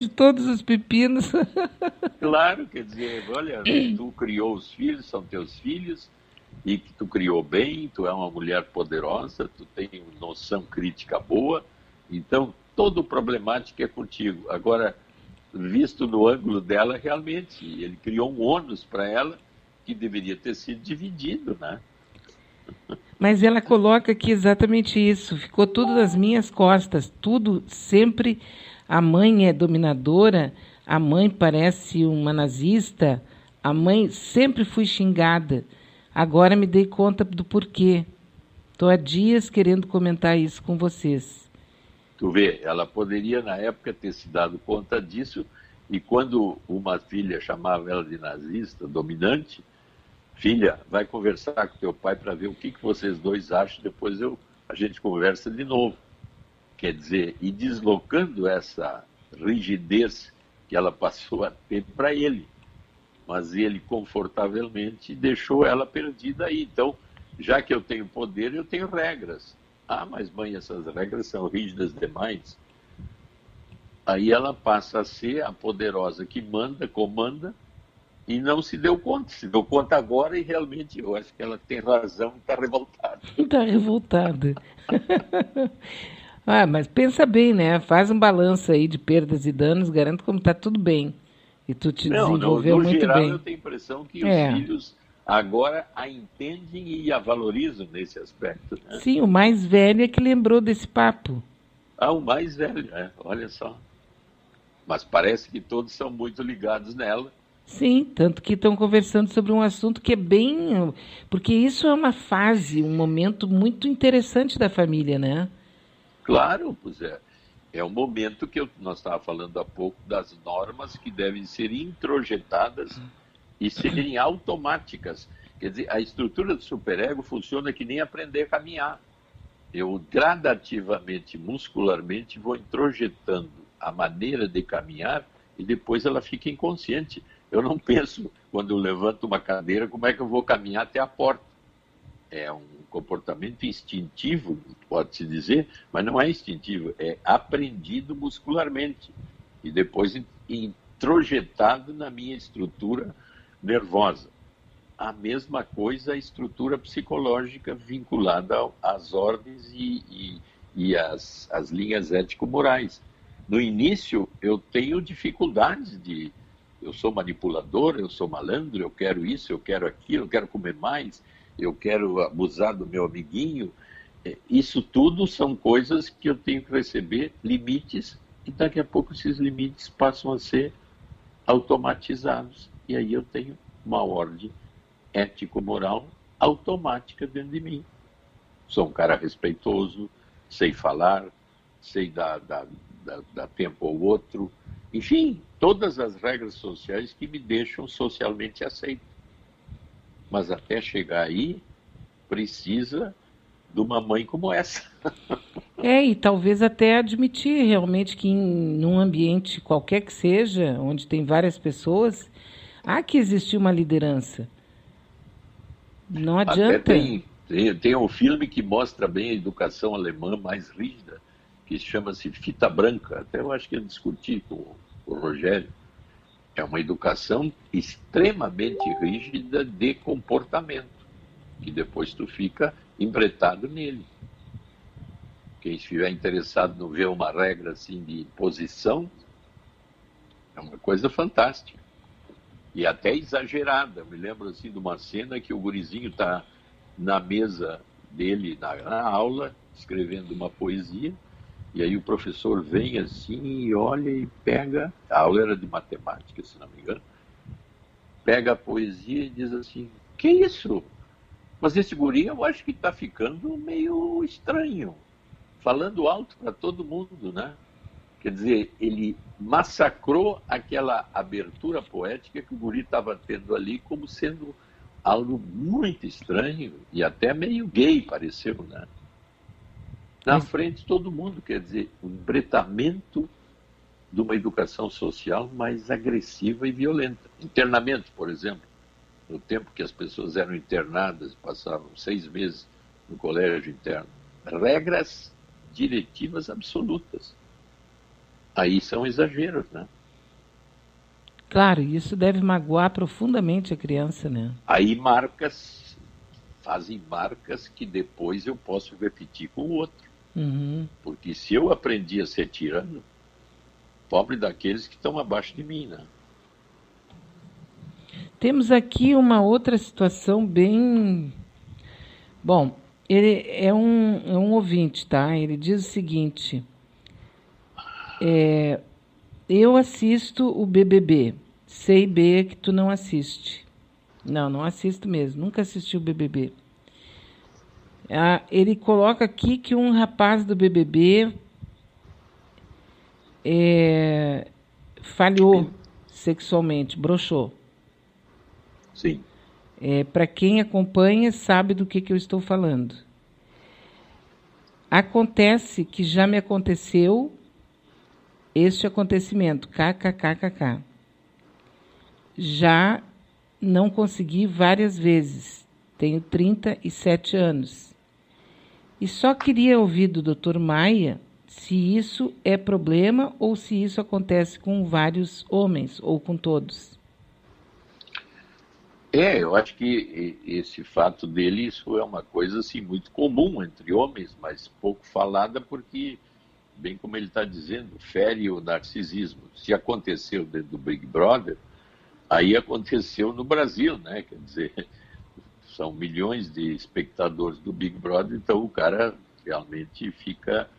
de todos os pepinos. Claro, quer dizer, olha, tu criou os filhos, são teus filhos, e que tu criou bem, tu é uma mulher poderosa, tu tem noção crítica boa, então todo o problemático é contigo. Agora, visto no ângulo dela, realmente, ele criou um ônus para ela que deveria ter sido dividido, né? Mas ela coloca aqui exatamente isso. Ficou tudo nas minhas costas. Tudo sempre. A mãe é dominadora, a mãe parece uma nazista, a mãe sempre fui xingada. Agora me dei conta do porquê. Estou há dias querendo comentar isso com vocês. Tu vê, ela poderia na época ter se dado conta disso, e quando uma filha chamava ela de nazista, dominante, filha, vai conversar com teu pai para ver o que vocês dois acham, depois a gente conversa de novo. Quer dizer, e deslocando essa rigidez que ela passou a ter para ele. Mas ele confortavelmente deixou ela perdida aí. Então, já que eu tenho poder, eu tenho regras. Ah, mas mãe, essas regras são rígidas demais. Aí ela passa a ser a poderosa que manda, comanda, e não se deu conta. Se deu conta agora e realmente eu acho que ela tem razão e está revoltada. Está revoltada. Ah, mas pensa bem, né? Faz um balanço aí de perdas e danos, garanto como está tudo bem. E tu te Não, desenvolveu no muito geral eu bem. tenho a impressão que os É. filhos agora a entendem e a valorizam nesse aspecto, né? Sim, o mais velho é que lembrou desse papo. Ah, o mais velho, olha só. Mas parece que todos são muito ligados nela. Sim, tanto que estão conversando sobre um assunto que é bem. Porque isso é uma fase, um momento muito interessante da família, né? Claro, pois é. É um momento que nós estávamos falando há pouco das normas que devem ser introjetadas e serem automáticas. Quer dizer, a estrutura do superego funciona que nem aprender a caminhar. Eu gradativamente, muscularmente, vou introjetando a maneira de caminhar e depois ela fica inconsciente. Eu não penso, quando eu levanto uma cadeira, como é que eu vou caminhar até a porta. É um comportamento instintivo, pode-se dizer, mas não é instintivo, é aprendido muscularmente e depois introjetado na minha estrutura nervosa. A mesma coisa a estrutura psicológica vinculada às ordens e às linhas ético-morais. No início, eu tenho dificuldades de. Eu sou manipulador, eu sou malandro, eu quero isso, eu quero aquilo, eu quero comer mais, eu quero abusar do meu amiguinho. Isso tudo são coisas que eu tenho que receber limites e daqui a pouco esses limites passam a ser automatizados. E aí eu tenho uma ordem ético-moral automática dentro de mim. Sou um cara respeitoso, sei falar, sei dar tempo ao outro. Enfim, todas as regras sociais que me deixam socialmente aceito. Mas até chegar aí, precisa de uma mãe como essa. É, e talvez até admitir realmente que num ambiente qualquer que seja, onde tem várias pessoas, há que existir uma liderança. Não Até adianta. tem um filme que mostra bem a educação alemã mais rígida, que chama-se Fita Branca. Até eu acho que eu discuti com o Rogério. É uma educação extremamente rígida de comportamento, que depois tu fica embretado nele. Quem estiver interessado no ver uma regra assim de imposição, é uma coisa fantástica. E até exagerada. Eu me lembro assim de uma cena que o gurizinho está na mesa dele, na aula, escrevendo uma poesia, e aí o professor vem assim e olha e pega, a aula era de matemática, se não me engano, pega a poesia e diz assim, que isso? Mas esse guri eu acho que está ficando meio estranho, falando alto para todo mundo, né? Quer dizer, ele massacrou aquela abertura poética que o guri estava tendo ali como sendo algo muito estranho e até meio gay, pareceu, né? Na Mas, frente de todo mundo, quer dizer, um embretamento de uma educação social mais agressiva e violenta. Internamento, por exemplo, no tempo que as pessoas eram internadas, passavam 6 meses no colégio interno, regras diretivas absolutas. Aí são exageros, né? Claro, isso deve magoar profundamente a criança, né? Aí fazem marcas que depois eu posso repetir com o outro. Uhum. Porque se eu aprendi a ser tirano, pobre daqueles que estão abaixo de mim, né? Temos aqui uma outra situação bem. Bom, ele é um ouvinte, tá? Ele diz o seguinte: eu assisto o BBB. Sei, B, que tu não assiste. Não, não assisto mesmo. Nunca assisti o BBB. Ele coloca aqui que um rapaz do BBB falhou sexualmente, broxou. Sim. Para quem acompanha, sabe do que eu estou falando. Acontece que já me aconteceu este acontecimento, kkkk. Já não consegui várias vezes. Tenho 37 anos. E só queria ouvir do Dr. Maia se isso é problema ou se isso acontece com vários homens ou com todos. Eu acho que esse fato dele, isso é uma coisa assim, muito comum entre homens, mas pouco falada porque, bem como ele está dizendo, fere o narcisismo. Se aconteceu dentro do Big Brother, aí aconteceu no Brasil, né? Quer dizer, são milhões de espectadores do Big Brother, então o cara realmente fica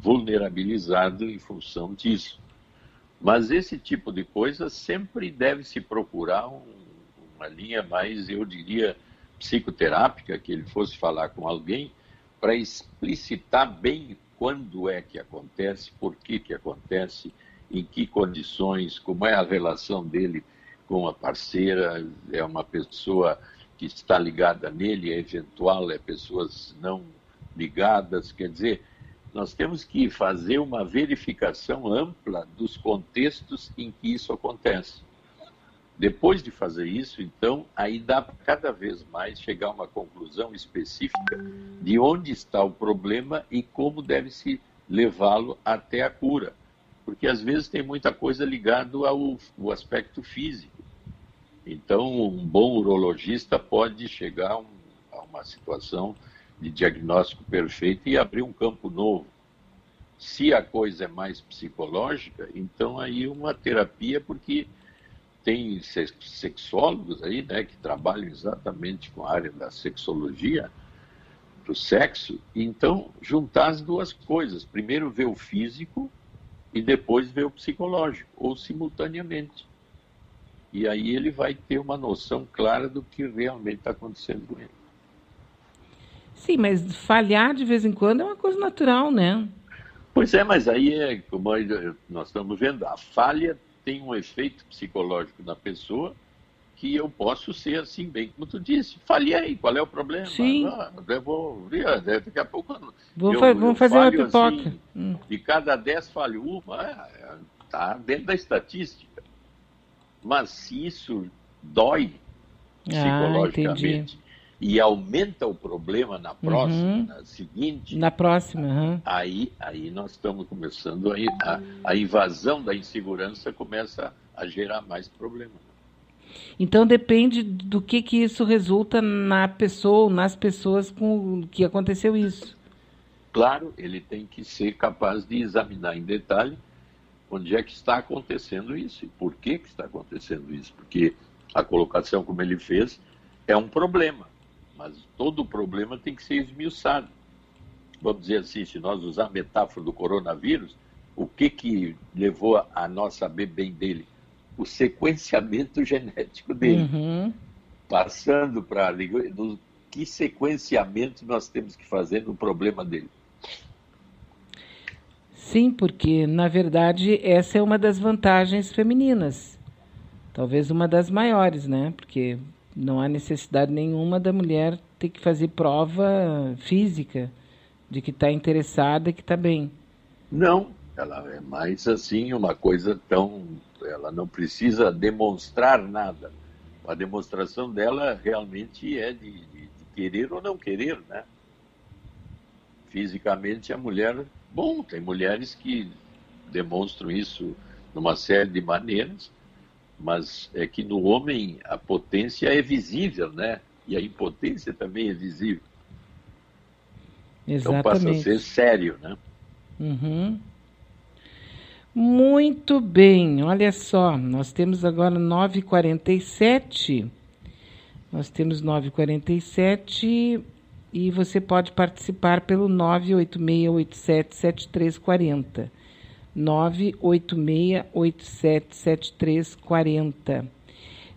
vulnerabilizado em função disso. Mas esse tipo de coisa sempre deve se procurar uma linha mais, eu diria, psicoterápica, que ele fosse falar com alguém para explicitar bem quando é que acontece, por que acontece, em que condições, como é a relação dele com a parceira, é uma pessoa que está ligada nele, é eventual, é pessoas não ligadas, quer dizer, nós temos que fazer uma verificação ampla dos contextos em que isso acontece. Depois de fazer isso, então, aí dá para cada vez mais chegar a uma conclusão específica de onde está o problema e como deve-se levá-lo até a cura. Porque às vezes tem muita coisa ligada ao aspecto físico. Então, um bom urologista pode chegar a uma situação de diagnóstico perfeito e abrir um campo novo. Se a coisa é mais psicológica, então aí uma terapia, porque tem sexólogos aí, né, que trabalham exatamente com a área da sexologia, do sexo, então juntar as duas coisas. Primeiro ver o físico e depois ver o psicológico, ou simultaneamente. E aí ele vai ter uma noção clara do que realmente está acontecendo com ele. Sim, mas falhar de vez em quando é uma coisa natural, né? Pois é, mas aí, como nós estamos vendo, a falha tem um efeito psicológico na pessoa que eu posso ser assim, bem como tu disse. Falhei, qual é o problema? Sim. Eu vou ver, daqui a pouco Vamos fazer uma pipoca. Assim, de cada 10 falho uma, está dentro da estatística. Mas se isso dói psicologicamente e aumenta o problema na próxima, na seguinte... Na próxima, aí nós estamos começando, a invasão da insegurança começa a gerar mais problemas. Então depende do que isso resulta na pessoa, nas pessoas com que aconteceu isso. Claro, ele tem que ser capaz de examinar em detalhe onde é que está acontecendo isso e por que está acontecendo isso. Porque a colocação como ele fez é um problema, mas todo problema tem que ser esmiuçado. Vamos dizer assim, se nós usar a metáfora do coronavírus, o que levou a nós saber bem dele? O sequenciamento genético dele. Passando para que sequenciamento nós temos que fazer no problema dele. Sim, porque, na verdade, essa é uma das vantagens femininas. Talvez uma das maiores, né? Porque não há necessidade nenhuma da mulher ter que fazer prova física de que está interessada e que está bem. Não, ela é mais assim, uma coisa tão... Ela não precisa demonstrar nada. A demonstração dela realmente é de querer ou não querer, né? Fisicamente, a mulher... Bom, tem mulheres que demonstram isso numa série de maneiras, mas é que no homem a potência é visível, né? E a impotência também é visível. Então passa a ser sério, né? Uhum. Muito bem, olha só, nós temos agora 9h47. Nós temos 9h47 e você pode participar pelo 986877340. 986877340.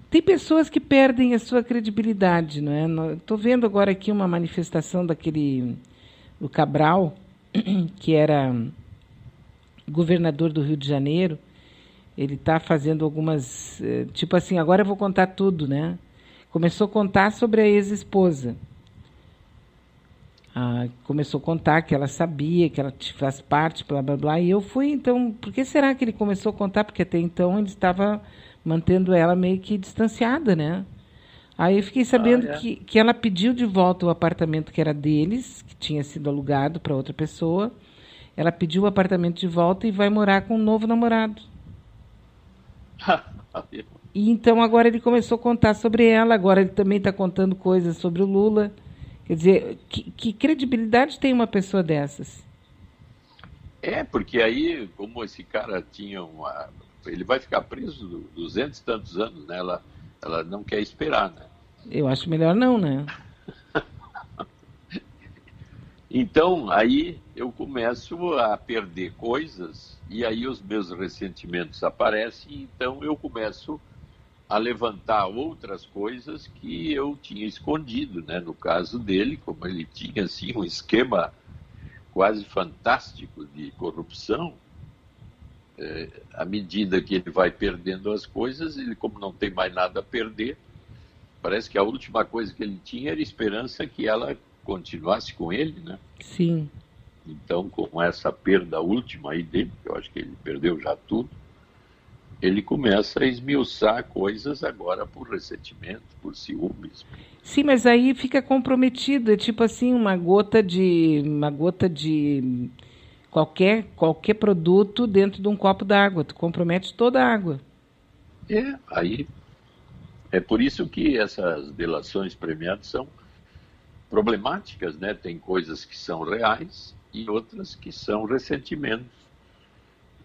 Tem pessoas que perdem a sua credibilidade, não é? Estou vendo agora aqui uma manifestação do Cabral, que era governador do Rio de Janeiro. Ele está fazendo algumas, tipo assim, agora eu vou contar tudo, né? Começou a contar sobre a ex-esposa. Começou a contar que ela sabia, que ela faz parte, blá, blá, blá. E eu fui, então, por que será que ele começou a contar? Porque até então ele estava mantendo ela meio que distanciada, né? Aí eu fiquei sabendo que ela pediu de volta o apartamento que era deles, que tinha sido alugado para outra pessoa. Ela pediu o apartamento de volta e vai morar com um novo namorado. E então agora ele começou a contar sobre ela, agora ele também está contando coisas sobre o Lula. Quer dizer, que credibilidade tem uma pessoa dessas? Porque aí, como esse cara tinha ele vai ficar preso 200 e tantos anos, né? Ela não quer esperar, né? Eu acho melhor não, né? Então, aí eu começo a perder coisas e aí os meus ressentimentos aparecem, então eu começo a levantar outras coisas que eu tinha escondido, né? No caso dele, como ele tinha assim, um esquema quase fantástico de corrupção, à medida que ele vai perdendo as coisas, ele, como não tem mais nada a perder, parece que a última coisa que ele tinha era esperança que ela continuasse com ele, né? Sim. Então, com essa perda última aí dele, que eu acho que ele perdeu já tudo, ele começa a esmiuçar coisas agora por ressentimento, por ciúmes. Sim, mas aí fica comprometido, é tipo assim, uma gota de qualquer produto dentro de um copo d'água, tu compromete toda a água. Aí é por isso que essas delações premiadas são problemáticas, né? Tem coisas que são reais e outras que são ressentimentos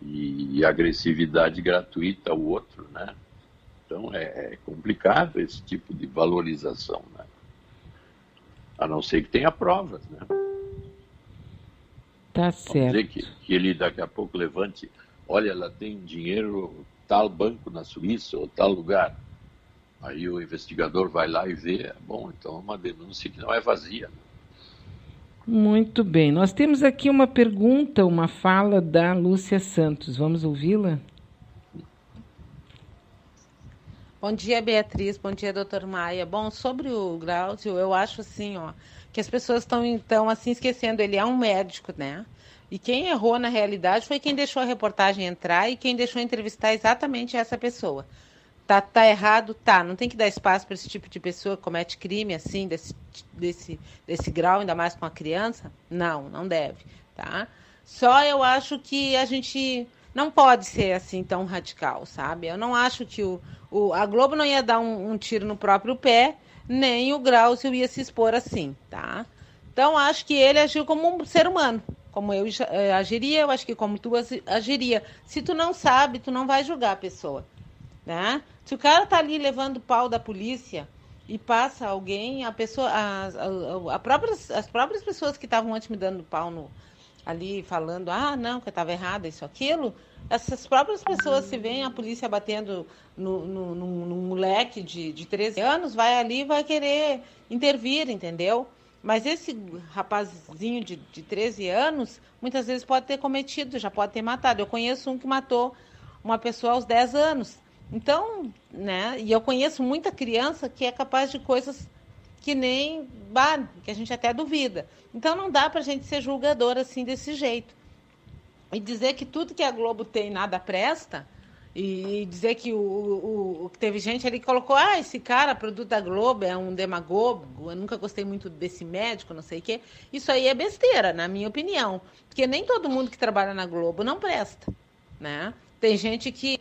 e agressividade gratuita ao outro, né? Então é complicado esse tipo de valorização, né? A não ser que tenha provas, né? Tá certo. Vamos dizer que ele daqui a pouco levante, olha, ela tem dinheiro tal banco na Suíça ou tal lugar. Aí o investigador vai lá e vê, bom, então é uma denúncia que não é vazia. Muito bem. Nós temos aqui uma pergunta, uma fala da Lúcia Santos. Vamos ouvi-la? Bom dia, Beatriz. Bom dia, doutor Maia. Bom, sobre o Grauzio, eu acho assim, que as pessoas estão, então, assim, esquecendo. Ele é um médico, né? E quem errou, na realidade, foi quem deixou a reportagem entrar e quem deixou entrevistar exatamente essa pessoa. Tá errado? Tá. Não tem que dar espaço para esse tipo de pessoa que comete crime, assim, desse grau, ainda mais com a criança? Não deve, tá? Só eu acho que a gente não pode ser assim tão radical, sabe? Eu não acho que a Globo não ia dar um tiro no próprio pé, nem o Grauzio ia se expor assim, tá? Então, acho que ele agiu como um ser humano, como eu agiria, eu acho que como tu agiria. Se tu não sabe, tu não vai julgar a pessoa, né? Se o cara tá ali levando pau da polícia e passa alguém, a pessoa, as próprias pessoas que estavam antes me dando pau ali falando, não, que eu estava errada, isso, aquilo, essas próprias pessoas, se veem a polícia batendo num moleque de 13 anos, vai ali e vai querer intervir, entendeu? Mas esse rapazinho de 13 anos, muitas vezes pode ter cometido, já pode ter matado. Eu conheço um que matou uma pessoa aos 10 anos. Então, né, e eu conheço muita criança que é capaz de coisas que nem, que a gente até duvida. Então, não dá para a gente ser julgador assim, desse jeito. E dizer que tudo que a Globo tem nada presta, e dizer que teve gente ali que colocou, esse cara, produto da Globo, é um demagogo, eu nunca gostei muito desse médico, não sei o quê. Isso aí é besteira, na minha opinião. Porque nem todo mundo que trabalha na Globo não presta. né? Tem gente que